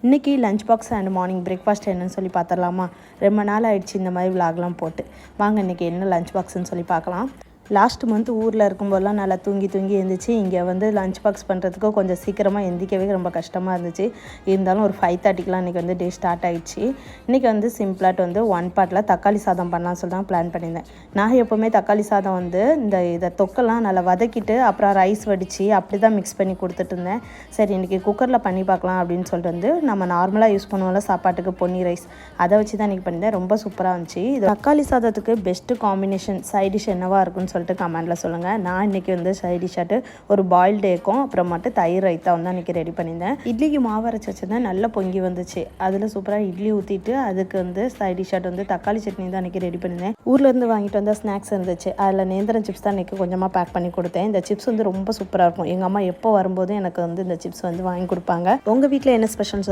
இன்றைக்கி lunch box and morning breakfast என்னன்னு சொல்லி பார்த்துடலாமா? ரொம்ப நாள் ஆயிடுச்சு இந்த மாதிரி விலாக்லாம் போட்டு. வாங்க இன்றைக்கி என்ன லஞ்ச் பாக்ஸ்ன்னு சொல்லி பார்க்கலாம். லாஸ்ட் மந்த் ஊரில் இருக்கும்போதெல்லாம் நல்லா தூங்கி எழுந்திரிச்சு இங்கே வந்து லஞ்ச் பாக்ஸ் பண்ணுறதுக்கு கொஞ்சம் சீக்கிரமாக எந்திக்கவே ரொம்ப கஷ்டமாக இருந்துச்சு. இருந்தாலும் ஒரு 5:30க்கெலாம் இன்றைக்கி வந்து டே ஸ்டார்ட் ஆகிடுச்சு. இன்றைக்கி வந்து சிம்பிளாட் வந்து 1 பாட்டில் தக்காளி சாதம் பண்ணலாம்னு சொல்லி தான் பிளான் பண்ணியிருந்தேன். நான் எப்போவுமே தக்காளி சாதம் வந்து இதை தொக்கெல்லாம் நல்லா வதக்கிட்டு அப்புறம் ரைஸ் வடித்து அப்படி தான் மிக்ஸ் பண்ணி கொடுத்துட்டு இருந்தேன். சரி இன்றைக்கி குக்கரில் பண்ணி பார்க்கலாம் அப்படின்னு சொல்லிட்டு வந்து நம்ம நார்மலாக யூஸ் பண்ணுவோம்ல சாப்பாட்டுக்கு பொன்னி ரைஸ், அதை வச்சு தான் இன்றைக்கி பண்ணியிருந்தேன். ரொம்ப சூப்பராக இருந்துச்சு. இது தக்காளி சாதத்துக்கு பெஸ்ட்டு காம்பினேஷன் சைட் டிஷ் என்னவா இருக்குன்னு சொல்லிட்டு கமெண்ட்டில் சொல்லுங்கள். நான் இன்றைக்கி வந்து சைட் டிஷ்ஷாட்டு ஒரு பாயில்டு ஏக்கும் அப்புறம் மட்டும் தயிர் ரைத்தா வந்து அன்றைக்கி ரெடி பண்ணியிருந்தேன். இட்லிக்கு மாவு அரைச்சி வச்சுருந்தேன், நல்லா பொங்கி வந்துச்சு. அதில் சூப்பராக இட்லி ஊற்றிட்டு அதுக்கு வந்து சைட் டிஷ்ஷாட்டு வந்து தக்காளி சட்னி தான் அன்றைக்கி ரெடி பண்ணியிருந்தேன். ஊர்லேருந்து வாங்கிட்டு வந்தால் ஸ்நாக்ஸ் இருந்துச்சு, அதில் நேந்திரம் சிப்ஸ் தான் இன்றைக்கி கொஞ்சமாக பேக் பண்ணி கொடுத்தேன். இந்த சிப்ஸ் வந்து ரொம்ப சூப்பராக இருக்கும். எங்கள் அம்மா எப்போ வரும்போது எனக்கு வந்து இந்த சிப்ஸ் வந்து வாங்கி கொடுப்பாங்க. உங்கள் வீட்டில் என்ன ஸ்பெஷல்